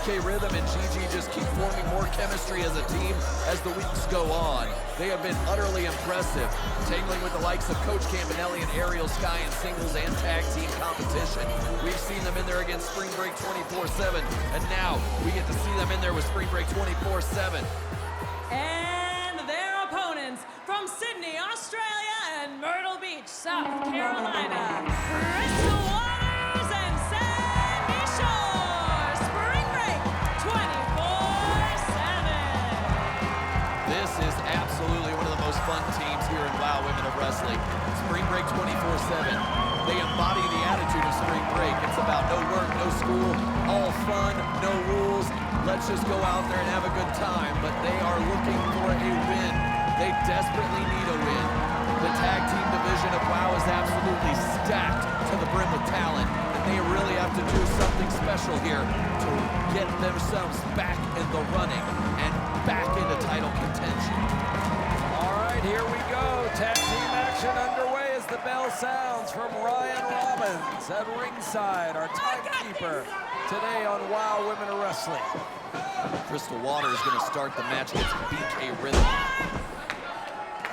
BK Rhythm and Gigi just keep forming more chemistry as a team as the weeks go on. They have been utterly impressive, tangling with the likes of Coach Campanelli and Ariel Sky in singles and tag team competition. We've seen them in there against Spring Break 24/7, and now we get to see them in there with Spring Break 24/7. And their opponents from Sydney, Australia, and Myrtle Beach, South Carolina, Crystal Waters and Sandy Shore, Spring Break 24/7. This is absolutely one of the most fun teams here in WOW Women of Wrestling. Spring Break 24/7. They embody the attitude of Spring Break. It's about no work, no school, all fun, no rules. Let's just go out there and have a good time. But they are looking for a win. They desperately need a win. The tag team division of WOW is absolutely stacked to the brim with talent, and they really have to do something special here to get themselves back in the running and back into title contention. All right, here we go. Tag team action underway as the bell sounds from Ryan Robbins at ringside, our timekeeper today on WOW Women of Wrestling. Crystal Water is going to start the match against BK Rhythm.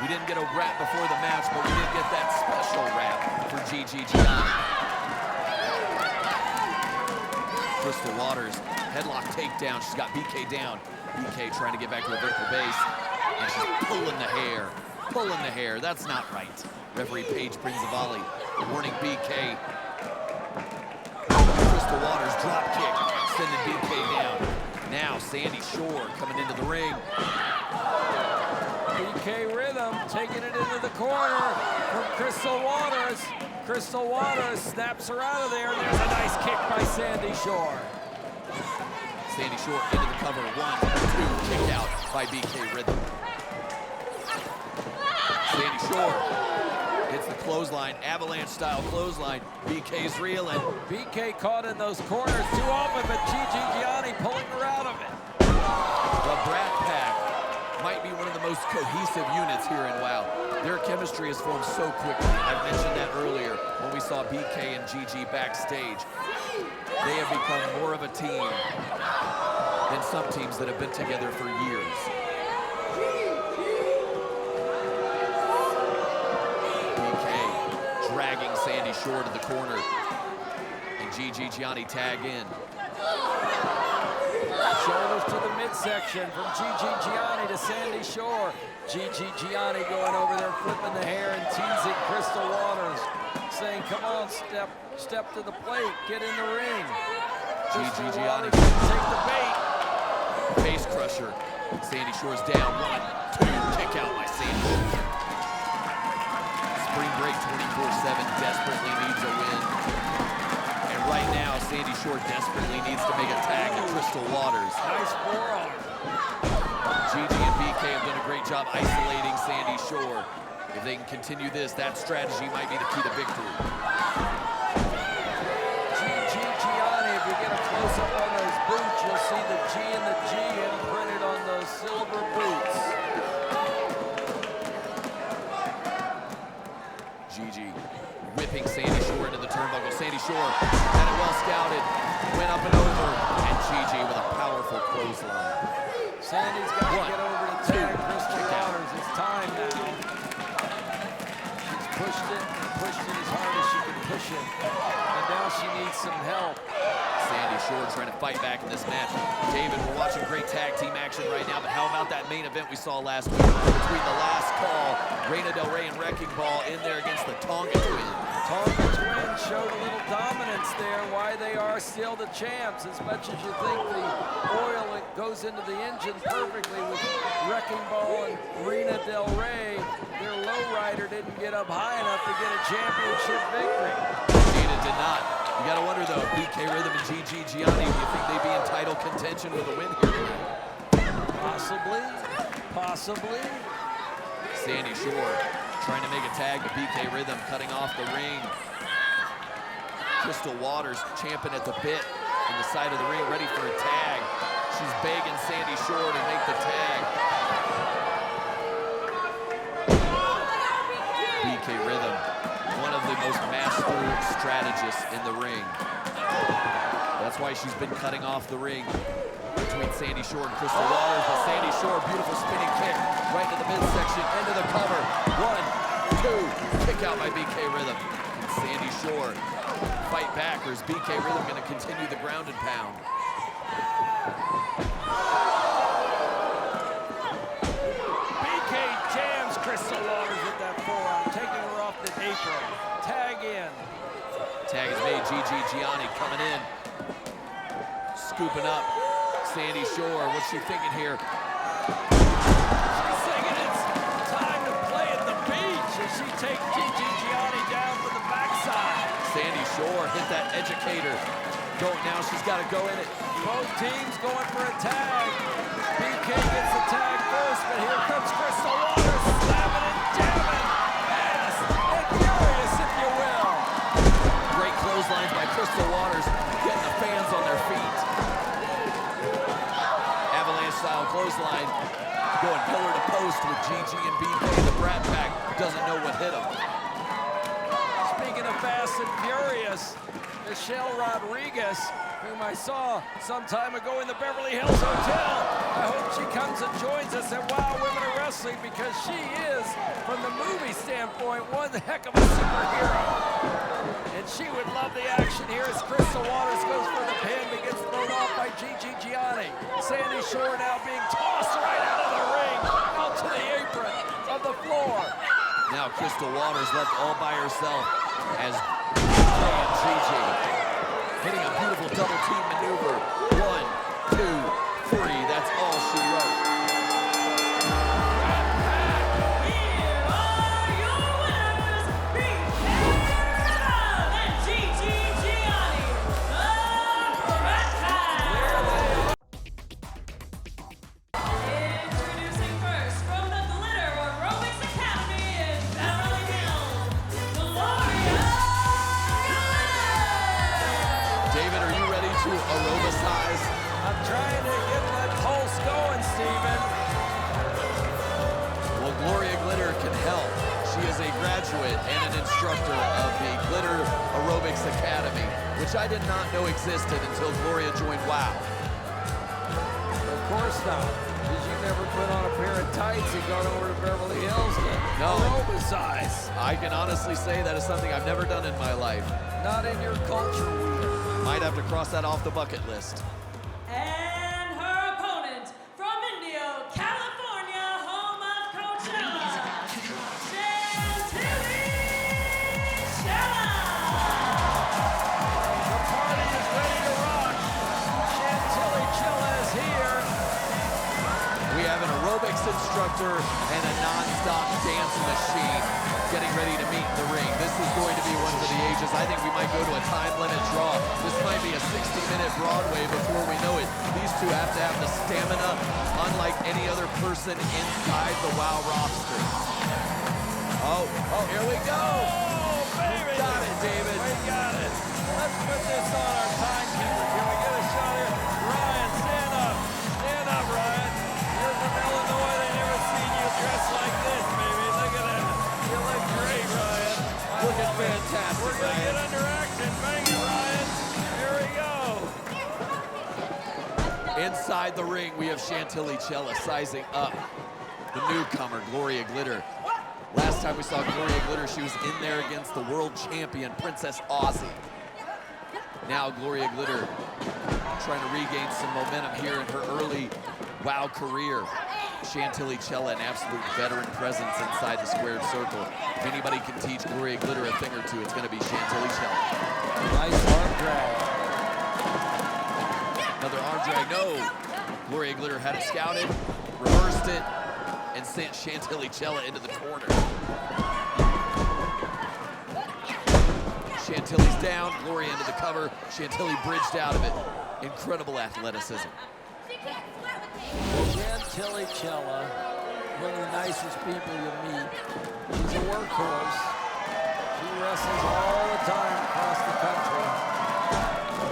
We didn't get a rap before the match, but we did get that special rap for Giani. Crystal Waters, headlock takedown. She's got BK down. BK trying to get back to a vertical base, and she's pulling the hair. Pulling the hair. That's not right. Referee Page brings a volley, warning BK. Crystal Waters drop kick, sending BK down. Now Sandy Shore coming into the ring. BK Rhythm taking it into the corner from Crystal Waters. Crystal Waters snaps her out of there, and there's a nice kick by Sandy Shore. Sandy Shore into the cover. 1, 2, kick out by BK Rhythm. Sandy Shore hits the clothesline, avalanche-style clothesline. BK's reeling. BK caught in those corners too often, but Giani pulling her out of it. The Brat Pack might be one of the most cohesive units here in WOW. Their chemistry has formed so quickly. I mentioned that earlier when we saw BK and Gigi backstage. They have become more of a team than some teams that have been together for years. BK dragging Sandy Shore to the corner. And Giani tag in. Shoulders to the midsection from Giani to Sandy Shore. Giani going over there, flipping the hair and teasing Crystal Waters, saying, come on, step to the plate, get in the ring. Giani take the bait. Face crusher. Sandy Shore's down. 1, 2, kick out by Sandy Shore. Spring Break 24/7 desperately needs a win. And right now, Sandy Shore desperately needs to make a tag to Crystal Waters. Nice forearm. Gigi and BK have done a great job isolating Sandy Shore. If they can continue this, that strategy might be the key to victory. Giani, if you get a close-up on those boots, you'll see the G and the G imprinted on those silver boots. Gigi whipping Sandy Shore into the turnbuckle. Sandy Shore had it well scouted, went up and over, and Gigi with a powerful clothesline. Sandy's got to get over to tag Crystal Waters. It's time now. She's pushed it and pushed it as hard as she can push it. And now she needs some help. Sandy Shore trying to fight back in this match. David, we're watching great tag team action right now, but how about that main event we saw last week between The Last Call, Reina Del Rey and Wrecking Ball in there against the Tonga Twins? Tonga Twins showed a little dominance there, why they are still the champs. As much as you think the oil goes into the engine perfectly with Wrecking Ball and Reina Del Rey, their lowrider didn't get up high enough to get a championship victory. Indeed, it did not. You gotta wonder though, BK Rhythm and Giani, do you think they'd be in title contention with a win here tonight? Possibly, possibly. Sandy Shore trying to make a tag to BK Rhythm, cutting off the ring. Crystal Waters champing at the bit on the side of the ring, ready for a tag. She's begging Sandy Shore to make the tag. BK Rhythm, one of the most masterful strategists in the ring. That's why she's been cutting off the ring between Sandy Shore and Crystal Waters. But Sandy Shore, beautiful spinning kick right into the midsection, into the cover. 1, 2, kick out by BK Rhythm. And Sandy Shore fight back, or is BK Rhythm going to continue the ground and pound? BK jams Crystal Waters with that forearm, taking her off the apron. Tag in. Tag is made. Giani coming in, scooping up Sandy Shore. What's she thinking here? She's thinking it's time to play at the beach as she takes Giani down to the backside. Sandy Shore hit that educator. Now she's got to go in it. Both teams going for a tag. BK gets the tag first, but here comes Crystal Waters slamming and jamming. Fast and furious, if you will. Great clotheslines by Crystal Waters, getting the fans on their feet. Avalanche-style clothesline, going pillar to post with Gigi and BK. The Brat Pack doesn't know what hit him. Speaking of fast and furious, Michelle Rodriguez, whom I saw some time ago in the Beverly Hills Hotel. I hope she comes and joins us at Wow Women of Wrestling, because she is, from the movie standpoint, one heck of a superhero. And she would love the action here as Crystal Waters goes for the pin, but gets thrown off by Giani. Sandy Shore now being tossed right out of the ring, out to the apron of the floor. Now Crystal Waters left all by herself as BK and Gigi hitting a beautiful double team maneuver. 1, 2, 3, that's all she wrote. Here are your winners, BK and Giani, the Brat Pack. Introducing first from the Glitter Aerobics Academy in Beverly Hills, Gloria Glitter. David, are you ready to aerobicize? I'm trying to get that pulse going, Steven. Well, Gloria Glitter can help. She is a graduate and an instructor of the Glitter Aerobics Academy, which I did not know existed until Gloria joined WOW. Of course not, because you never put on a pair of tights and gone over to Beverly Hills to aerobicize. I can honestly say that is something I've never done in my life. Not in your culture, Wheeler. Might have to cross that off the bucket list. And her opponent from Indio, California, home of Coachella, Chantilly, Jella. The party is ready to rock. Chantilly Jella is here. We have an aerobics instructor and a non-stop dance machine getting ready to meet in the ring. This is going to be one for the ages. I think we might go to a time limit draw. This might be a 60-minute Broadway before we know it. These two have to have the stamina unlike any other person inside the WOW roster. Oh, here we go. Oh, baby. We got it, David. We got it. Let's put this on our timekeeper. Can we get a shot here? Ryan, stand up. Stand up, Ryan. You're from Illinois. They never seen you dressed like this, baby. Look at that. You look great, Ryan. Looking fantastic, We're going to Ryan. get under action. Bang it, Ryan. Here we go. Inside the ring, we have Chantilly Jella sizing up the newcomer, Gloria Glitter. Last time we saw Gloria Glitter, she was in there against the world champion, Princess Aussie. Now Gloria Glitter trying to regain some momentum here in her early WOW career. Chantilly Jella, an absolute veteran presence inside the squared circle. If anybody can teach Gloria Glitter a thing or two, it's going to be Chantilly Jella. Nice arm drag. Another arm drag, no. Gloria Glitter had it scouted, reversed it, and sent Chantilly Jella into the corner. Chantilly's down, Gloria into the cover. Chantilly bridged out of it. Incredible athleticism. Chantilly Jella, one of the nicest people you meet. She's a workhorse. She wrestles all the time across the country.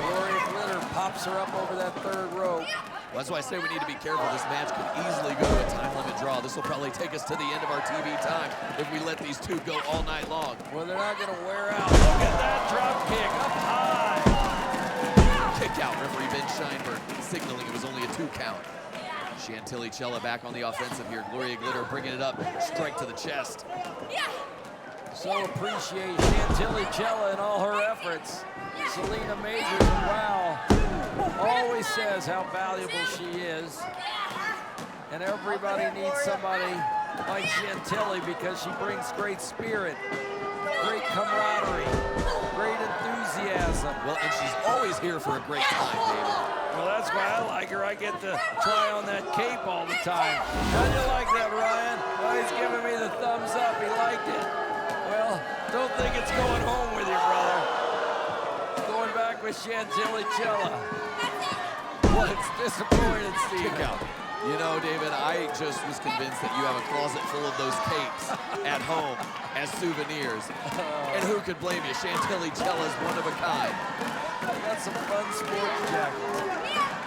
Gloria Glitter pops her up over that third rope. Well, that's why I say we need to be careful. This match could easily go to a time limit draw. This will probably take us to the end of our TV time if we let these two go all night long. Well, they're not going to wear out. Look at that drop kick up high. kick out. Referee Ben Scheinberg signaling it was only a 2 count. Chantilly Jella back on the offensive here. Gloria Glitter bringing it up, strike to the chest. So appreciate Chantilly Jella and all her efforts. Selena Majors, wow, always says how valuable she is. And everybody needs somebody like Chantilly because she brings great spirit, great camaraderie, great enthusiasm. Well, and she's always here for a great time, David. Well, that's why I like her. I get to try on that cape all the time. How do you like that, Ryan? Well, he's giving me the thumbs up. He liked it. Well, don't think it's going home with you, brother. Going back with Chantilly Jella. Well, it's disappointed, Steve. Kick out. You know, David, I just was convinced that you have a closet full of those capes at home as souvenirs. And who could blame you? Chantilly Jella is one of a kind. I got some fun sports jackets.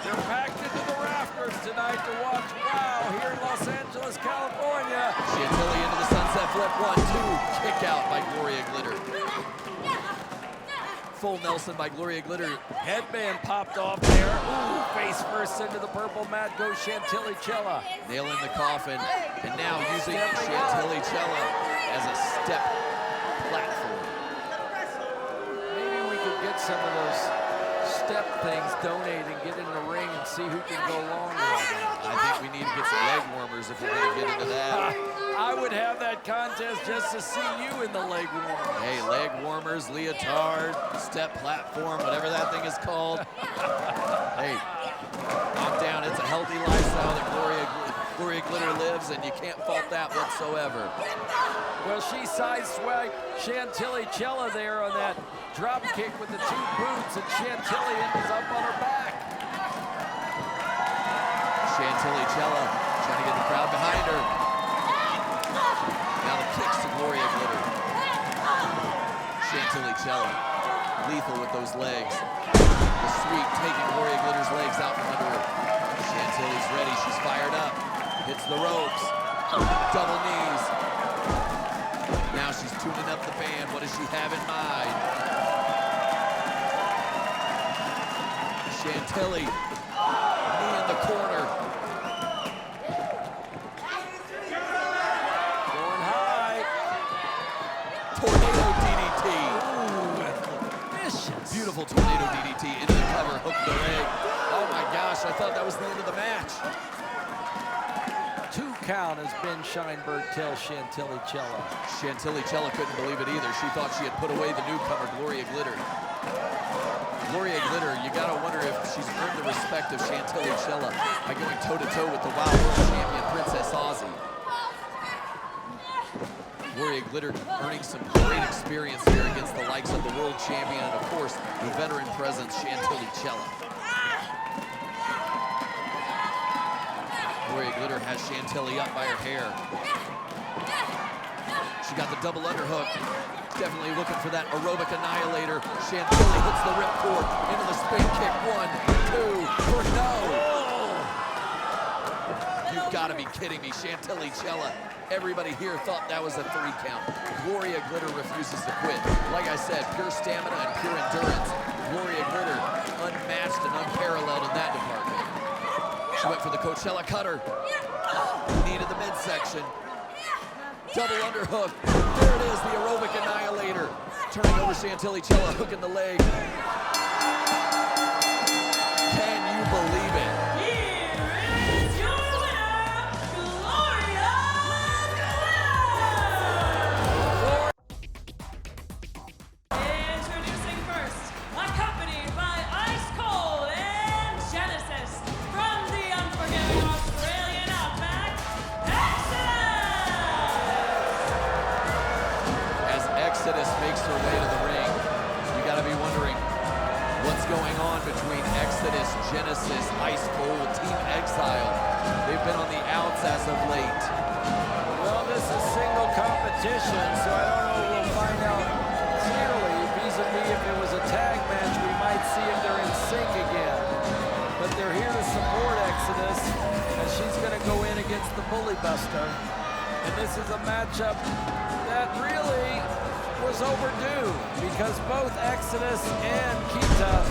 They're packed into the rafters tonight to watch. Wow, here in Los Angeles, California. Chantilly into the sunset flip. 1-2. Kick out by Gloria Glitter. Full Nelson by Gloria Glitter. Headband popped off there. Ooh, face first into the purple mat goes Chantilly Jella. Nailing the coffin. And now using Chantilly Jella as a step platform. Maybe we could get some of those step things, donate and get in the ring and see who can go longer. I think we need to get some leg warmers if we're going to get into that. I would have that contest just to see you in the leg warmers. Hey, leg warmers, leotard, step platform, whatever that thing is called. Hey, I'm down. It's a healthy lifestyle that Gloria Glitter lives, and you can't fault that whatsoever. Well, she sideswiped Chantilly Jella there on that drop kick with the 2 boots, and Chantilly ends up on her back. Chantilly Jella trying to get the crowd behind her. Now the kicks to Gloria Glitter. Chantilly Jella, lethal with those legs. The sweep taking Gloria Glitter's legs out from under her. Chantilly's ready, she's fired up. Hits the ropes, double knees. Now she's tuning up the band. What does she have in mind? Chantilly, knee in the corner. Going high. Tornado DDT. Ooh, vicious. Beautiful tornado DDT into the cover, hook the leg. Oh my gosh, I thought that was the end of the match. 2 count as Ben Scheinberg tells Chantilly Jella. Chantilly Jella couldn't believe it either. She thought she had put away the newcomer, Gloria Glitter. Gloria Glitter, you gotta wonder if she's earned the respect of Chantilly Jella by going toe-to-toe with the WOW World Champion, Princess Aussie. Gloria Glitter earning some great experience here against the likes of the world champion and, of course, the veteran presence, Chantilly Jella. Gloria Glitter has Chantilly up by her hair. She got the double underhook. Definitely looking for that aerobic annihilator. Chantilly hits the ripcord into the spin kick. 1, 2, for no. You've got to be kidding me. Chantilly Jella. Everybody here thought that was a 3 count. Gloria Glitter refuses to quit. Like I said, pure stamina and pure endurance. Gloria Glitter unmatched and unparalleled in that department. She went for the Coachella cutter. Knee to the midsection. Double underhook. There it is, the aerobic annihilator. Turning over Chantilly Jella, hooking the leg. Can you believe it? Here is your winner, Gloria Glitter! Introducing first, accompanied by Ice Cold and Genesis from the unforgiving Australian outback, Exodus makes her way to the ring. You gotta be wondering what's going on between Exodus, Genesis, Ice Cold, Team Exile. They've been on the outs as of late. Well, this is single competition, so I don't know. We'll find out clearly. Vis-a-vis if it was a tag match, we might see if they're in sync again. But they're here to support Exodus, and she's going to go in against the Bully Buster. And this is a matchup that really was overdue because both Exodus and Keta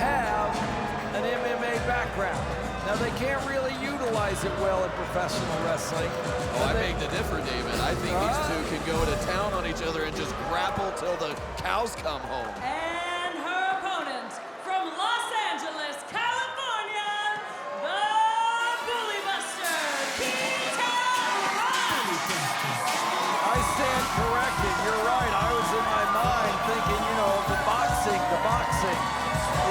have background. Now, they can't really utilize it well in professional wrestling. Oh, I beg to differ, David. I think these two can go to town on each other and just grapple till the cows come home. And her opponent from Los Angeles, California, the Bully Buster, Keta Rush. I stand corrected. You're right. I was in my mind thinking, you know, the boxing,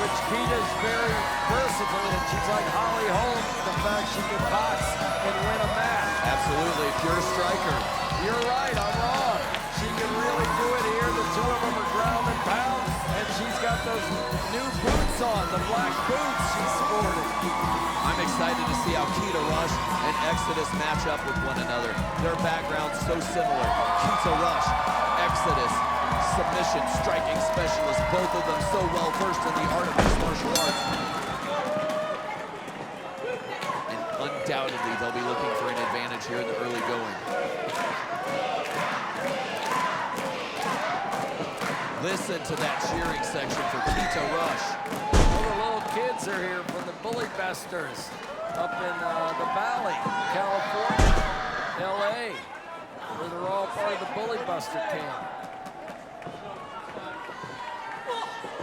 which Keta's very versatile in. She's like Holly Holm, the fact she can box and win a match. Absolutely, pure striker. You're right, I'm wrong. She can really do it here. The two of them are ground and pound, and she's got those new boots on, the black boots she's sporting. I'm excited to see how Keta Rush and Exodus match up with one another. Their backgrounds so similar. Keta Rush, Exodus, submission, striking specialist, both of them so well versed in the art of mixed martial arts. And undoubtedly, they'll be looking for an advantage here in the early going. Listen to that cheering section for Keta Rush. All the little kids are here from the Bully Busters up in the Valley, California, LA, where they're all part of the Bully Buster camp.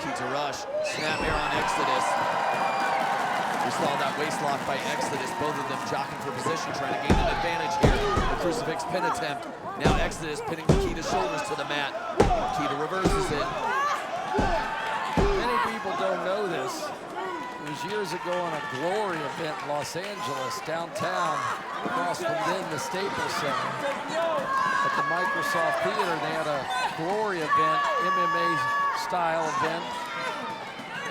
Keta Rush, snap here on Exodus. We saw that waist lock by Exodus, both of them jockeying for position, trying to gain an advantage here. The crucifix pin attempt. Now Exodus pinning Keta's shoulders to the mat. Keta reverses it. Many people don't know this. It was years ago on a Glory event in Los Angeles, downtown, across from then the Staples Center. At the Microsoft Theater, they had a Glory event, MMA style event,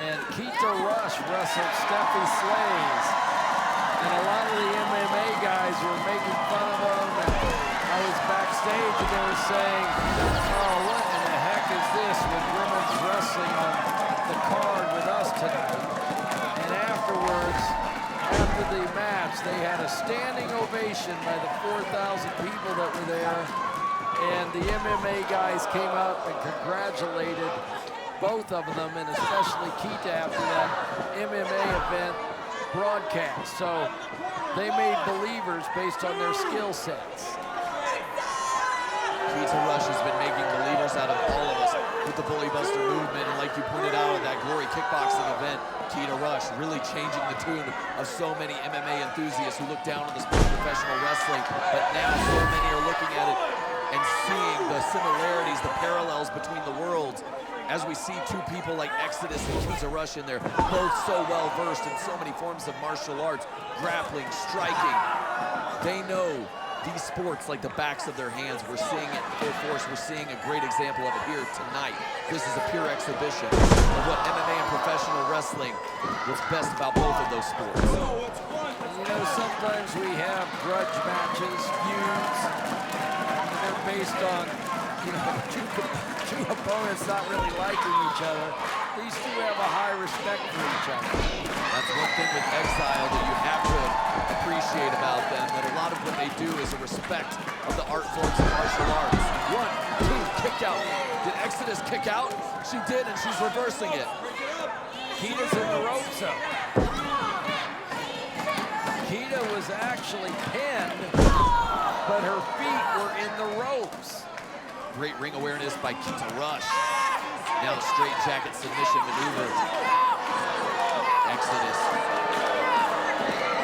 and Keta Rush wrestled Steffi Slays, and a lot of the MMA guys were making fun of him, and I was backstage and they were saying, oh, what in the heck is this with women's wrestling on the card with us tonight? And afterwards, after the match, they had a standing ovation by the 4,000 people that were there. And the MMA guys came up and congratulated both of them, and especially Keta after that MMA event broadcast. So they made believers based on their skill sets. Keta Rush has been making believers out of all of us with the Bully Buster movement, and like you pointed out at that Glory kickboxing event, Keta Rush really changing the tune of so many MMA enthusiasts who look down on the sport of professional wrestling, but now so many are looking at it and seeing the similarities, the parallels between the worlds, as we see two people like Exodus and Keta Rush in there, both so well versed in so many forms of martial arts, grappling, striking. They know these sports like the backs of their hands. We're seeing it in full force. We're seeing a great example of it here tonight. This is a pure exhibition of what MMA and professional wrestling, what's best about both of those sports. You know, sometimes we have grudge matches, feuds, and they're based on, you know, two opponents not really liking each other. These two have a high respect for each other. That's one thing with Exile that you have to appreciate about them, that a lot of what they do is a respect of the art forms of martial arts. 1, 2, kick out. Did Exodus kick out? She did, and she's reversing it. Keta's in the ropes though. Keta was actually pinned, but her feet were in the ropes. Great ring awareness by Keta Rush. Now the straight jacket submission maneuver. Exodus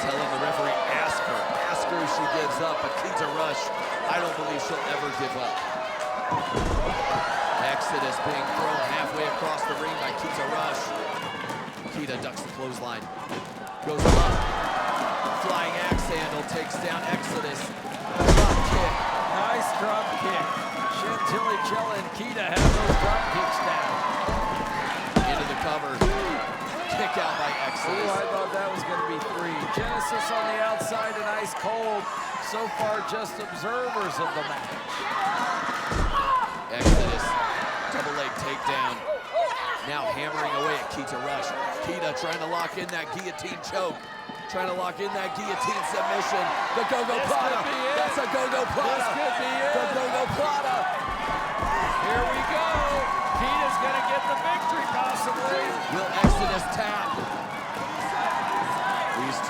telling the referee, ask her if she gives up, but Keta Rush, I don't believe she'll ever give up. Exodus being thrown halfway across the ring by Keta Rush. Keta ducks the clothesline, goes up, flying axe handle, takes down Exodus. Drop kick. Nice drop kick. Chantilly, Jella, and Keta have those drop kicks down. Into the cover. Kick out by Exodus. Oh, I thought that was going to be 3. Genesis on the outside and ice cold. So far, just observers of the match. Exodus, double leg takedown. Now hammering away at Keta Rush. Keta trying to lock in that guillotine choke. Trying to lock in that guillotine submission. The go-go plata. That's a go-go plata. This could be it. The go-go plata. Here we go. Keta's going to get the victory, possibly. Will Exodus tap?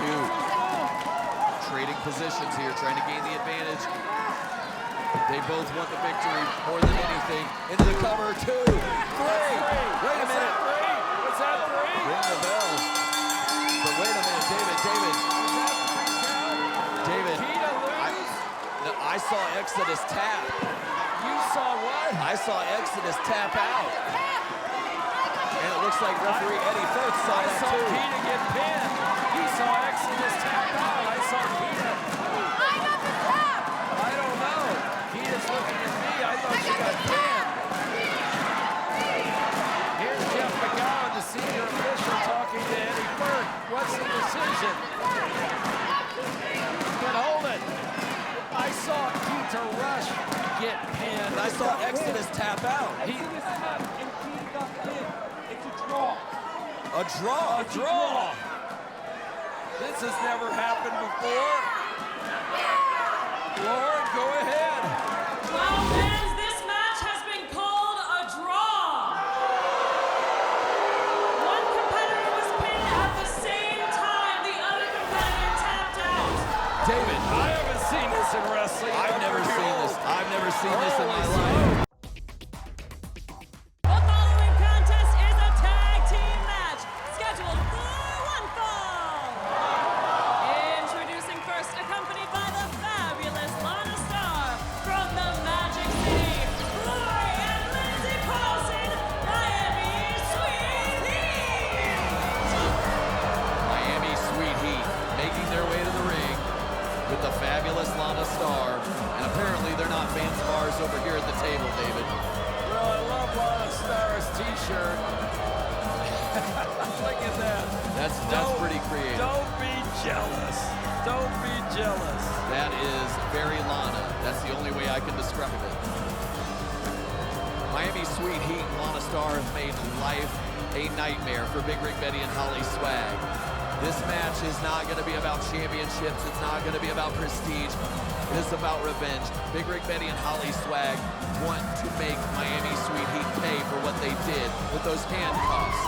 two. Trading positions here, trying to gain the advantage. They both want the victory more than anything. Into the cover, 2, 3. Wait a minute. What's that, 3? Ring the bell. But wait a minute, David. Keta lose? I saw Exodus tap. You saw what? I saw Exodus tap out. And it looks like referee Eddie Firth saw that saw too. Keta get pinned. He saw Exodus tap out. I saw Keta. I don't know. Keta's looking at me. I thought she got pinned. Here's Jeff McGowan, the senior official, talking to Eddie Firth. What's the decision? But hold it. I saw Keta Rush get pinned. And I saw Exodus tap out. A draw. A draw. This has never happened before. Lauren, go ahead. Well, fans, this match has been called a draw. One competitor was pinned at the same time the other competitor tapped out. David, I haven't seen this in wrestling. I've never seen this. I've never seen this in my Holy life. The following contest is a tag team match scheduled for one fall. Introducing first, accompanied by the fabulous Lana Star from the Magic City, Gloria and Lindsay Carlson, Miami Sweet Heat. Miami Sweet Heat making their way to the ring with the fabulous Lana Star. And apparently they're not fans of ours over here at the table, David. Well, I love Lana Star's t-shirt. Look at that. That's pretty creative. Don't be jealous. Don't be jealous. That is very Lana. That's the only way I can describe it. Miami Sweet Heat and Lana Star have made life a nightmare for Big Rig Betty and Holly Swag. This match is not going to be about championships. It's not going to be about prestige. It is about revenge. Big Rig Betty and Holly Swag want to make Miami Sweet Heat pay for what they did with those handcuffs.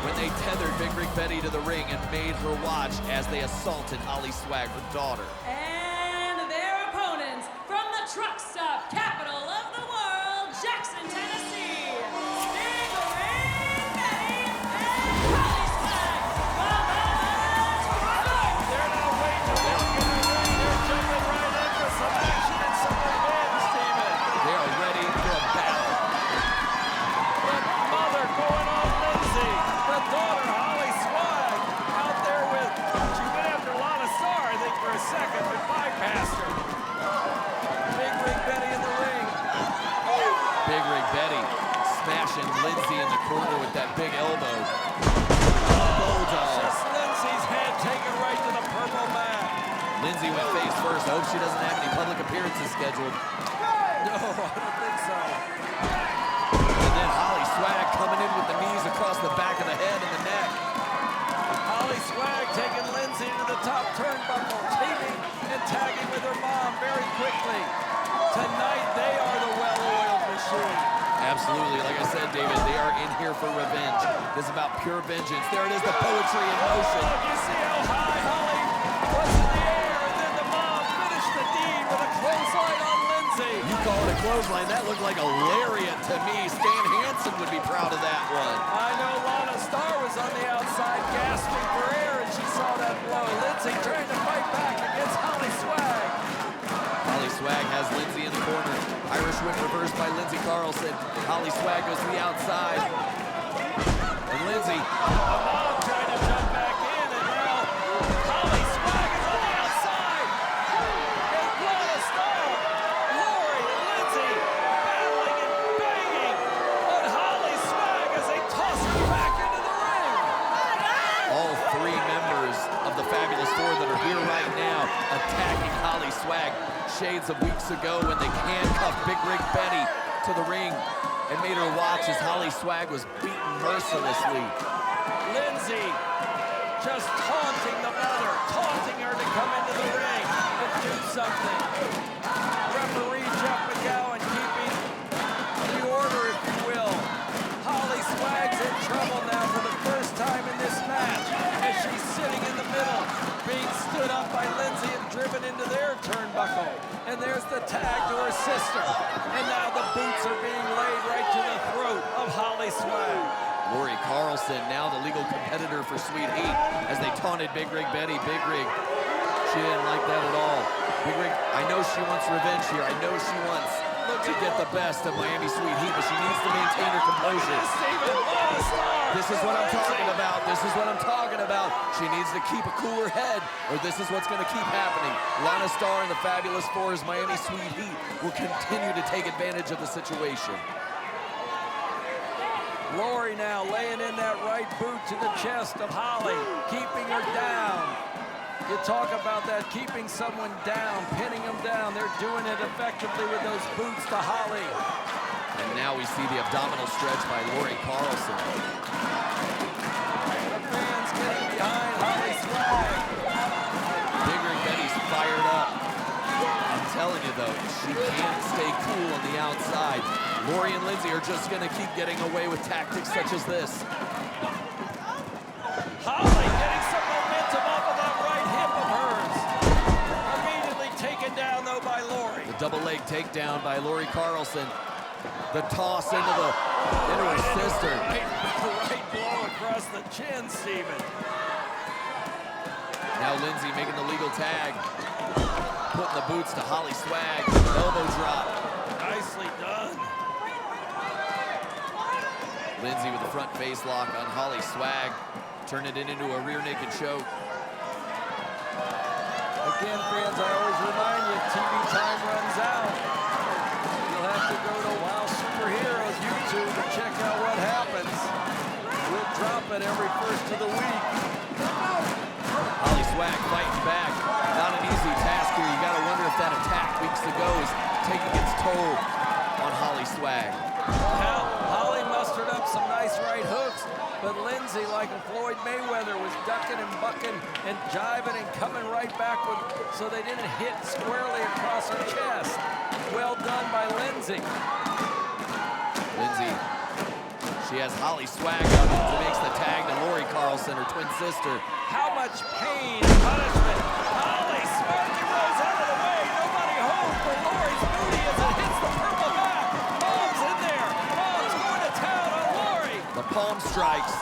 When they tethered Big Rig Betty to the ring and made her watch as they assaulted Holly Swag, her daughter. And their opponents from the truck stop capital of the world, Jackson, Tennessee, Big Rig Betty and Holly Swag from Toronto. They're not waiting to walk in the ring. They're jumping right in for some action and some revenge, Steven. They are ready for a battle. The mother going on Lindsay. The daughter, Holly Swag, out there with, she went after Lana Star, I think, for a second, but bypassed her. Big Rig Betty in the ring. Big Rig Betty smashing Lindsay in the corner with that big elbow. Bulldog. Just Lindsay's head taken right to the purple mat. Lindsay went face first. I hope she doesn't have any public appearances scheduled. No, I don't think so. And then Holly Swag coming in with the knees across the back of the head and the neck. Holly Swag taking Lindsay to the top turnbuckle, teaming and tagging with her mom very quickly. Tonight, they are the well-oiled machine. Absolutely. Like I said, David, they are in here for revenge. This is about pure vengeance. There it is, the poetry in motion. You see how high Holly was in the air, and then the mom finished the deed with a clothesline on Lindsay. You call it a clothesline. That looked like a lariat to me. Stan Hansen would be proud of that one. I know Lana Star was on the outside gasping for air, and she saw that blow. Lindsay trying to fight back against Holly Swag. Holly Swag has Lindsay in the corner. Irish whip reversed by Lindsay Carlson. Holly Swag goes to the outside. And Lindsay. The mom trying to jump back in, and now Holly Swag is on the outside. And Lana Star, Lori, and Lindsay battling and banging on Holly Swag as they toss her back into the ring. All three members of the Fabulous Four that are here right now attacking Holly Swag. Shades of weeks ago when they handcuffed Big Rig Betty to the ring and made her watch as Holly Swag was beaten mercilessly. Lindsay just taunting the mother, taunting her to come into the ring and do something. Referee Jeff McGowan keeping the order, if you will. Holly Swag's in trouble now for the first time in this match as she's sitting in the middle Swag to her sister. And now the boots are being laid right to the throat of Holly Swag. Lori Carlson, now the legal competitor for Sweet Heat, as they taunted Big Rig Betty. Big Rig, she didn't like that at all. Big Rig, I know she wants revenge here. I know she wants to get the best of Miami Sweet Heat, but she needs to maintain her composure. This is what I'm talking about. This is what I'm talking about. She needs to keep a cooler head, or this is what's going to keep happening. Lana Starr and the Fabulous Four's Miami Sweet Heat will continue to take advantage of the situation. Lori now laying in that right boot to the chest of Holly, keeping her down. You talk about that, keeping someone down, pinning them down. They're doing it effectively with those boots to Holly. And now we see the abdominal stretch by Lori Carlson. The fans getting behind Holly Swag. Big Rig Betty's fired up. I'm telling you though, she can't stay cool on the outside. Lori and Lindsay are just gonna keep getting away with tactics such as this. Holly getting some momentum off of that right hip of hers. Immediately taken down though by Lori. The double leg takedown by Lori Carlson. The toss into her sister. Right blow across the chin, Steven. Now Lindsay making the legal tag. Putting the boots to Holly Swag. Elbow drop. Nicely done. Lindsay with the front face lock on Holly Swag. Turn it into a rear naked choke. Again, fans, I always remind you, TV time runs out. You'll have to go to Wow Superheroes YouTube to check out what happens. We'll drop it every first of the week. Holly Swag fighting back. Not an easy task here. You gotta wonder if that attack weeks ago is taking its toll on Holly Swag. Now, Holly mustered up some nice right hooks, but Lindsay, like a Floyd Mayweather, was ducking and bucking and jiving and coming right back with, so they didn't hit squarely across her chest. Well done by Lindsay. Lindsay, she has Holly Swag up and makes the tag to Lori Carlson, her twin sister. How much pain and punishment. Holly smartly rolls out of the way. Nobody home for Lori's booty as it hits the purple back. Mom's in there. Mom's going to town on Lori. The palm strikes.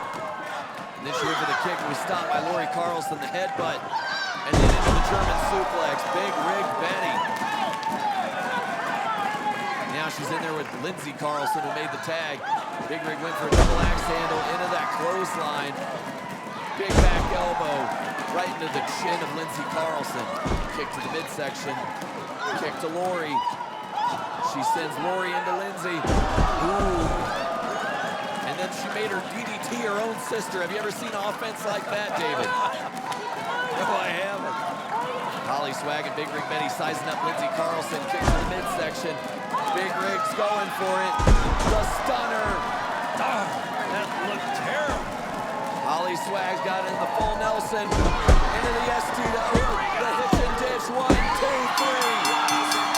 And then she went for the kick and was stopped by Lori Carlson, the headbutt. And then into the German suplex. Big Rig Betty. Now she's in there with Lindsay Carlson, who made the tag. Big Rig went for a double axe handle into that clothesline. Big back elbow right into the chin of Lindsay Carlson. Kick to the midsection. Kick to Lori. She sends Lori into Lindsay. Ooh. And then she made her DDT her own sister. Have you ever seen offense like that, David? No, I haven't. Holly Swag and Big Rig Betty sizing up Lindsay Carlson. Kick to the midsection. Big Rig's going for it. The stunner. Oh, that looked terrible. Holly Swag's got it in the full Nelson. Into the ST to the hitch and ditch. 1, 2, 3.